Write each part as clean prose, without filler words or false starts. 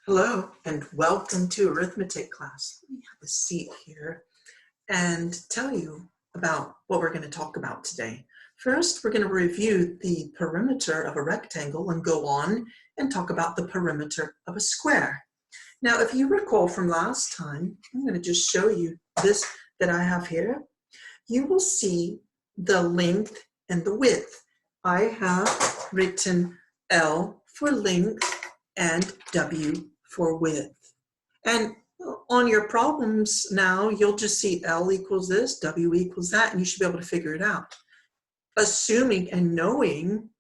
Hello and welcome to arithmetic class. Let me have a seat here and tell you about what we're going to talk about today. First, we're going to review the perimeter of a rectangle and go on and talk about the perimeter of a square. Now, if you recall from last time, I'm going to just show you this that I have here. You will see the length and the width. I have written L for length and W for width. And on your problems now, you'll just see L equals this, W equals that, and you should be able to figure it out. Assuming and knowing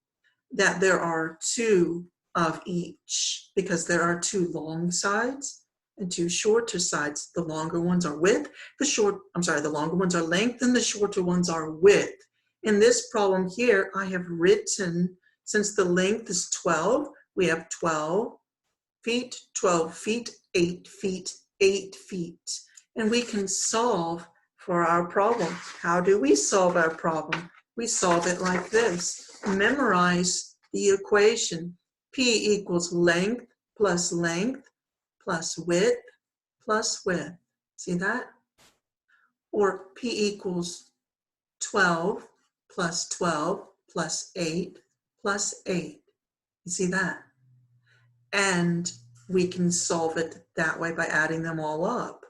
that there are two of each, because there are two long sides and two shorter sides. The longer ones are width, the longer ones are length, and the shorter ones are width. In this problem here, I have written, since the length is 12, we have 12 feet, 12 feet, 8 feet, 8 feet. And we can solve for our problem. How do we solve our problem? We solve it like this. Memorize the equation. P equals length plus width plus width. See that? Or P equals 12 plus 12 plus 8 plus 8. You see that? And we can solve it that way by adding them all up,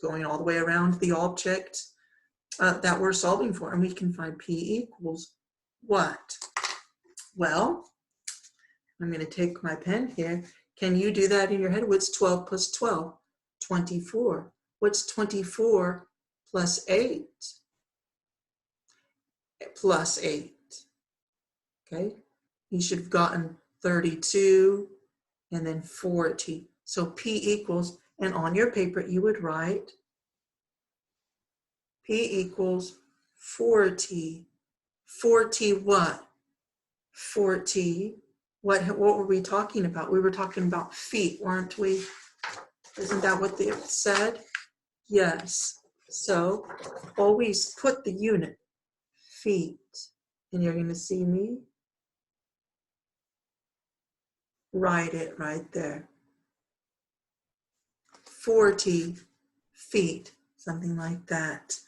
going all the way around the object that we're solving for. And we can find P equals what? Well, I'm going to take my pen here. Can you do that in your head? What's 12 plus 12? 24. What's 24 plus 8? Plus 8. Okay? You should have gotten 32 and then 40. So P equals, and on your paper you would write P equals 40. 40 what? 40. What were we talking about? We were talking about feet, weren't we? Isn't that what they said? Yes. So always put the unit, feet. And you're going to see me write it right there. 40 feet, something like that.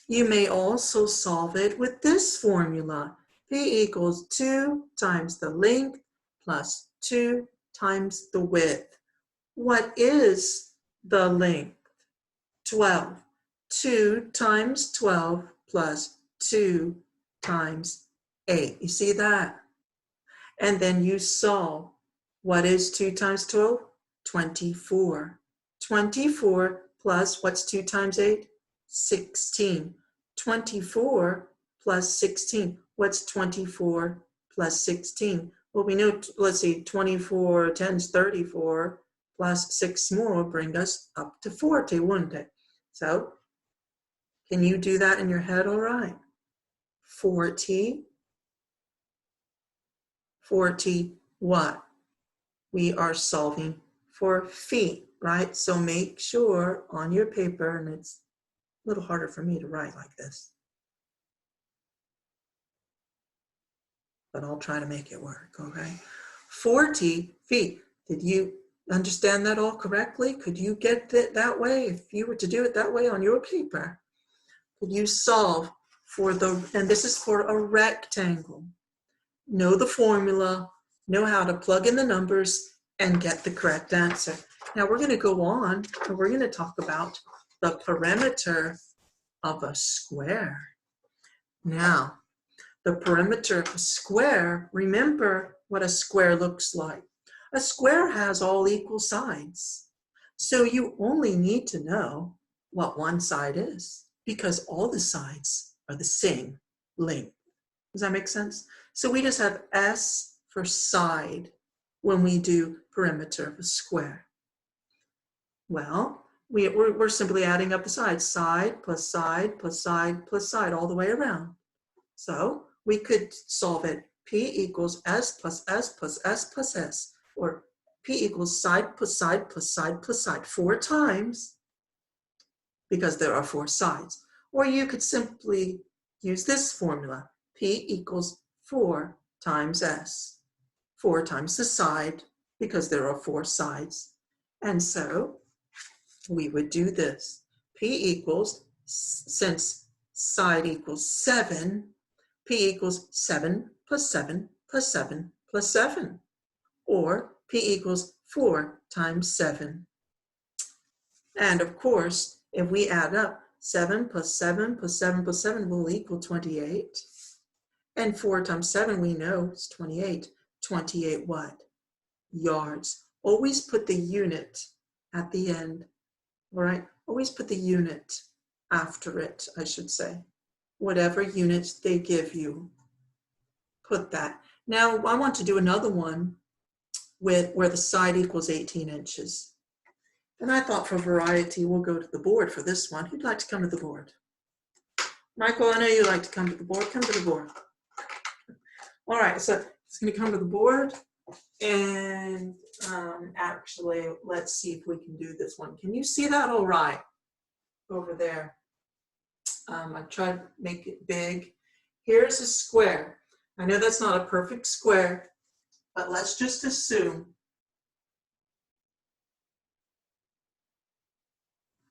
You may also solve it with this formula. P equals 2 times the length plus 2 times the width. What is the length? 12. 2 times 12 plus 2 times 8. You see that? And then you solve. What is 2 times 12? 24. 24 plus what's 2 times 8? 16. 24 plus 16. What's 24 plus 16? Well, we know, let's see, 24 times 34 plus 6 more will bring us up to 40, wouldn't it? So, can you do that in your head all right? 40 what? We are solving for feet, right? So make sure on your paper, and it's a little harder for me to write like this, but I'll try to make it work, okay? 40 feet. Did you understand that all correctly? Could you get it that way? If you were to do it that way on your paper, could you solve for and this is for a rectangle. Know the formula, know how to plug in the numbers, and get the correct answer. Now we're going to go on and we're going to talk about the perimeter of a square. Now, the perimeter of a square, remember what a square looks like. A square has all equal sides. So you only need to know what one side is because all the sides are the same length. Does that make sense? So we just have S for side when we do perimeter of a square. Well, we're simply adding up the sides. Side plus side plus side plus side all the way around. So we could solve it. P equals S plus S plus S plus S. Or P equals side plus side plus side plus side 4 times because there are 4 sides. Or you could simply use this formula. P equals 4 times S. 4 times the side because there are 4 sides. And so we would do this. P equals, since side equals 7, P equals 7 plus 7 plus 7 plus 7. Or P equals 4 times 7. And of course, if we add up 7 plus 7 plus 7 plus 7 will equal 28. And 4 times 7 we know is 28. 28 what? Yards. Always put the unit at the end, all right? Always put the unit after it, I should say. Whatever units they give you, put that. Now I want to do another one with where the side equals 18 inches. And I thought for variety, we'll go to the board for this one. Who'd like to come to the board? Michael, I know you like to come to the board. Come to the board. All right, so it's going to come to the board. And actually, let's see if we can do this one. Can you see that all right over there? I tried to make it big. Here's a square. I know that's not a perfect square, but let's just assume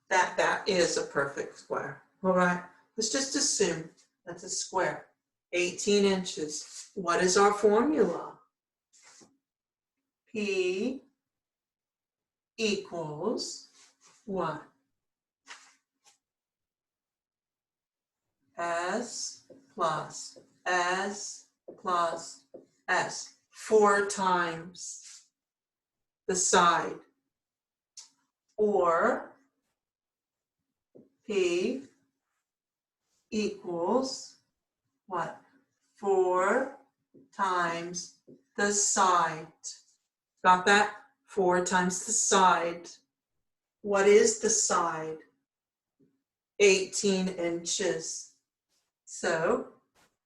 that that is a perfect square. All right, let's just assume that's a square. 18 inches. What is our formula? P equals what? S plus S plus S. 4 times the side. Or P equals what? 4 times the side. Got that? 4 times the side. What is the side? 18 inches. So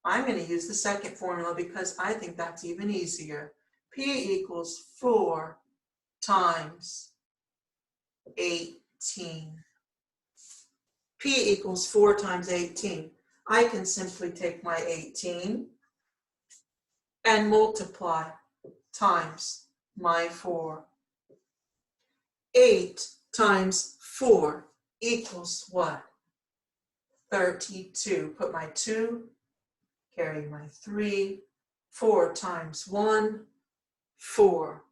I'm going to use the second formula because I think that's even easier. P equals 4 times 18. P equals 4 times 18. I can simply take my 18 and multiply times my 4. 8 times 4 equals what? 32. Put my 2, carry my 3. 4 times 1, 4.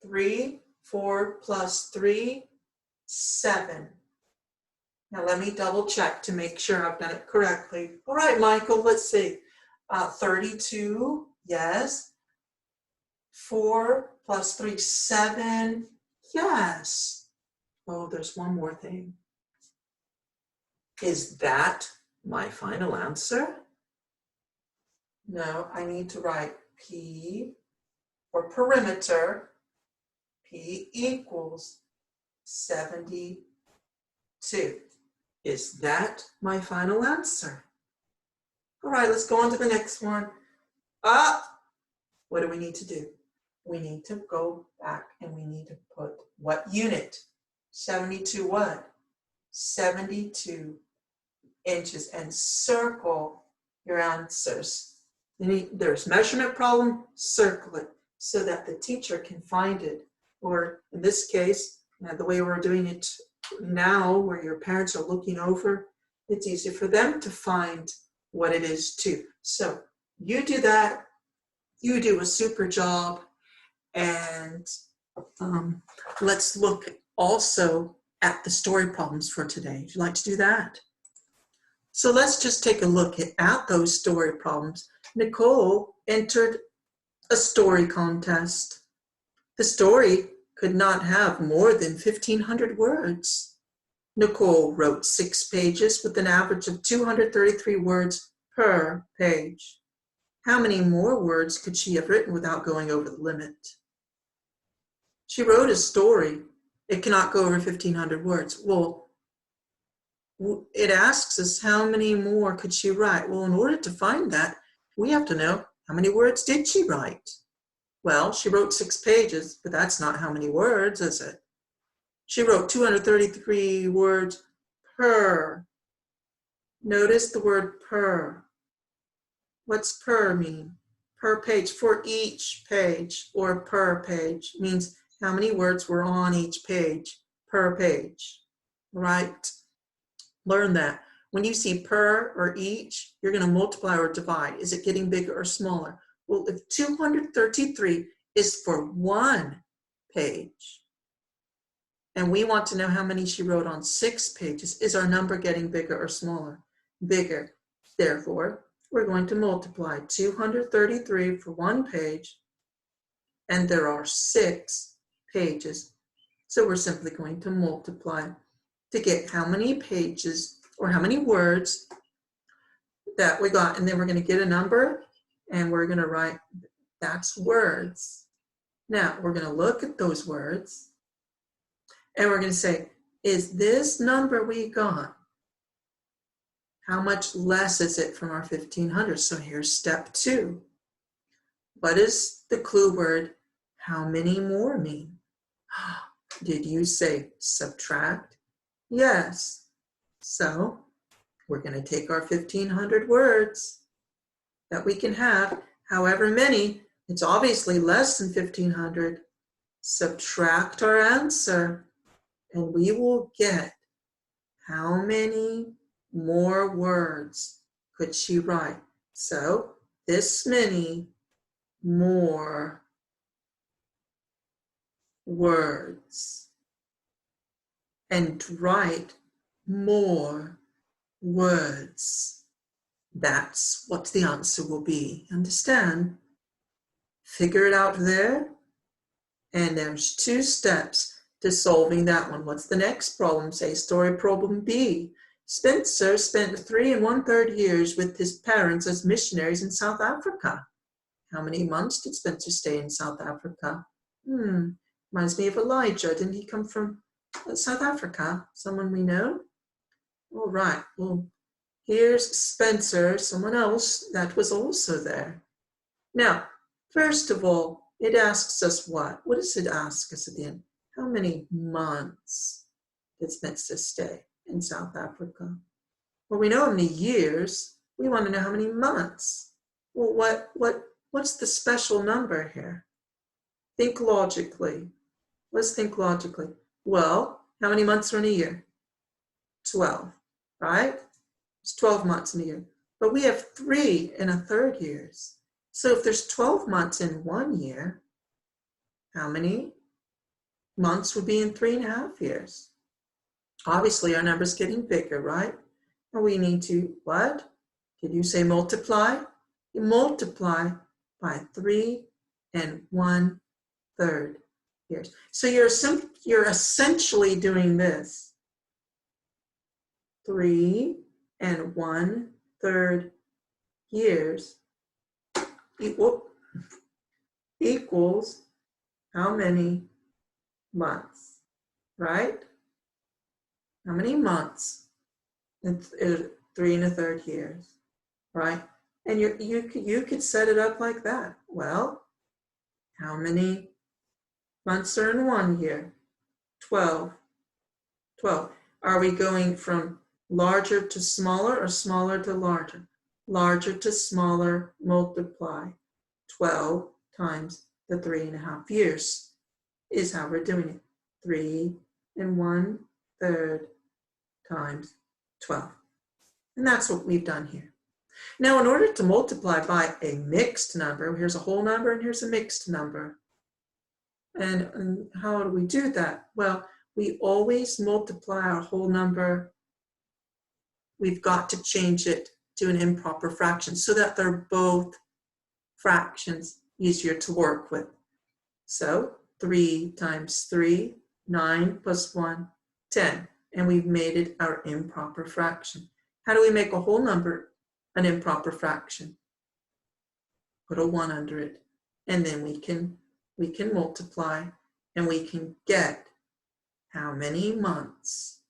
3, 4 plus 3, 7. Now let me double check to make sure I've done it correctly. All right, Michael, let's see. 32, yes. 4 plus 3, 7, yes. Oh, there's one more thing. Is that my final answer? No, I need to write P for perimeter. P equals 72. Is that my final answer? All right, let's go on to the next one. What do we need to do? We need to go back and we need to put what unit? 72 what? 72 inches, and circle your answers. There's measurement problem, circle it so that the teacher can find it. Or in this case, the way we're doing it now, where your parents are looking over, it's easy for them to find what it is too. So you do that, you do a super job, and let's look also at the story problems for today. Would you like to do that? So let's just take a look at those story problems. Nicole entered a story contest. The story could not have more than 1,500 words. Nicole wrote 6 pages with an average of 233 words per page. How many more words could she have written without going over the limit? She wrote a story. It cannot go over 1,500 words. Well, it asks us how many more could she write? Well, in order to find that, we have to know how many words did she write? Well, she wrote 6 pages, but that's not how many words, is it? She wrote 233 words per. Notice the word per. What's per mean? Per page, for each page, or per page means how many words were on each page per page, right? Learn that. When you see per or each, you're going to multiply or divide. Is it getting bigger or smaller? Well, if 233 is for one page, and we want to know how many she wrote on 6 pages, is our number getting bigger or smaller? Bigger. Therefore, we're going to multiply 233 for one page, and there are 6 pages. So we're simply going to multiply to get how many pages or how many words that we got, and then we're going to get a number, and we're going to write that's words. Now we're going to look at those words, and we're going to say, is this number we got, how much less is it from our 1500? So here's step 2. What does the clue word how many more mean? Did you say subtract? Yes. So we're going to take our 1500 words that we can have, however many, it's obviously less than 1500, subtract our answer, and we will get how many more words could she write. So this many more words, and write more words. That's what the answer will be. Understand? Figure it out there. And there's 2 steps to solving that one. What's the next problem? Say story problem B. Spencer spent 3 1/3 years with his parents as missionaries in South Africa. How many months did Spencer stay in South Africa? Reminds me of Elijah. Didn't he come from South Africa? Someone we know? All right. Well, here's Spencer, someone else that was also there. Now, first of all, it asks us what? What does it ask us at the end? How many months did Spencer stay in South Africa? Well, we know how many years. We want to know how many months. Well, what's the special number here? Think logically. Let's think logically. Well, how many months are in a year? 12, right? It's 12 months in a year. But we have 3 1/3 years. So if there's 12 months in 1 year, how many months would be in 3 1/2 years? Obviously, our number's getting bigger, right? And we need to, what? Did you say multiply? You multiply by 3 1/3 years. So you're essentially doing this. 3 1/3 years equals how many months, right? How many months in 3 1/3 years, right? And you could set it up like that. Well, how many months are in 1 year? 12. 12. Are we going from larger to smaller or smaller to larger? Larger to smaller, multiply 12 times the 3 1/2 years is how we're doing it. 3 1/3 times 12. And that's what we've done here. Now, in order to multiply by a mixed number, here's a whole number and here's a mixed number. And how do we do that? Well, we always multiply our whole number. We've got to change it to an improper fraction so that they're both fractions easier to work with. So 3 times 3, 9 plus 1, 10. And we've made it our improper fraction. How do we make a whole number an improper fraction? Put a 1 under it. And then we can multiply and we can get how many months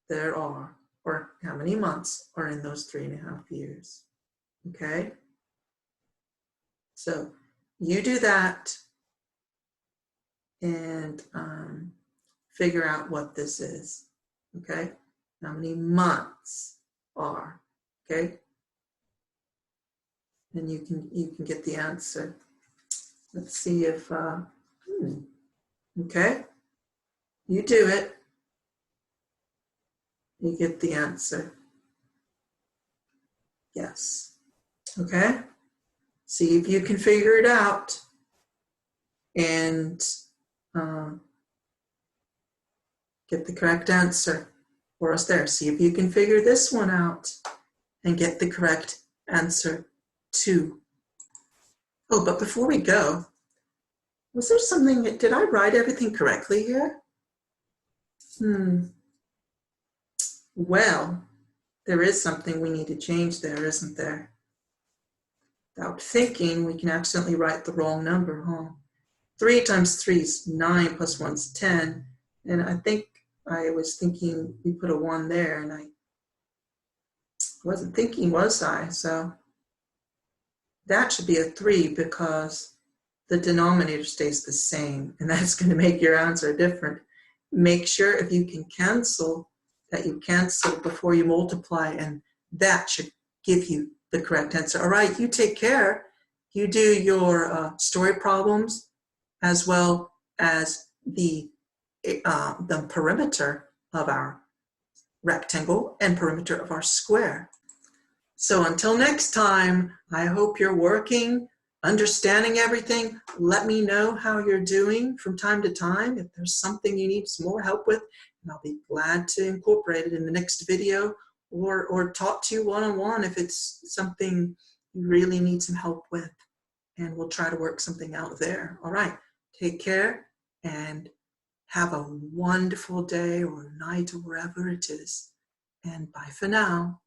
there are, or how many months are in those 3 1/2 years. Okay? So you do that and figure out what this is. Okay? How many months are, okay? And you can get the answer. Let's see if Okay? You do it. You get the answer. Yes. Okay? See if you can figure it out. And get the correct answer for us there. See if you can figure this one out and get the correct answer too. Oh, but before we go, was there something, did I write everything correctly here? Well, there is something we need to change there, isn't there? Without thinking, we can accidentally write the wrong number, huh? 3 times 3 is 9 plus 1 is 10. And I think I was thinking we put a 1 there, and I wasn't thinking, was I? So that should be a 3 because the denominator stays the same, and that's going to make your answer different. Make sure if you can cancel, that you cancel before you multiply, and that should give you the correct answer. All right, you take care. You do your story problems as well as the perimeter of our rectangle and perimeter of our square. So until next time, I hope you're working, understanding everything. Let me know how you're doing from time to time. If there's something you need some more help with, and I'll be glad to incorporate it in the next video or talk to you one-on-one if it's something you really need some help with. And we'll try to work something out there. All right, take care and have a wonderful day or night or wherever it is. And bye for now.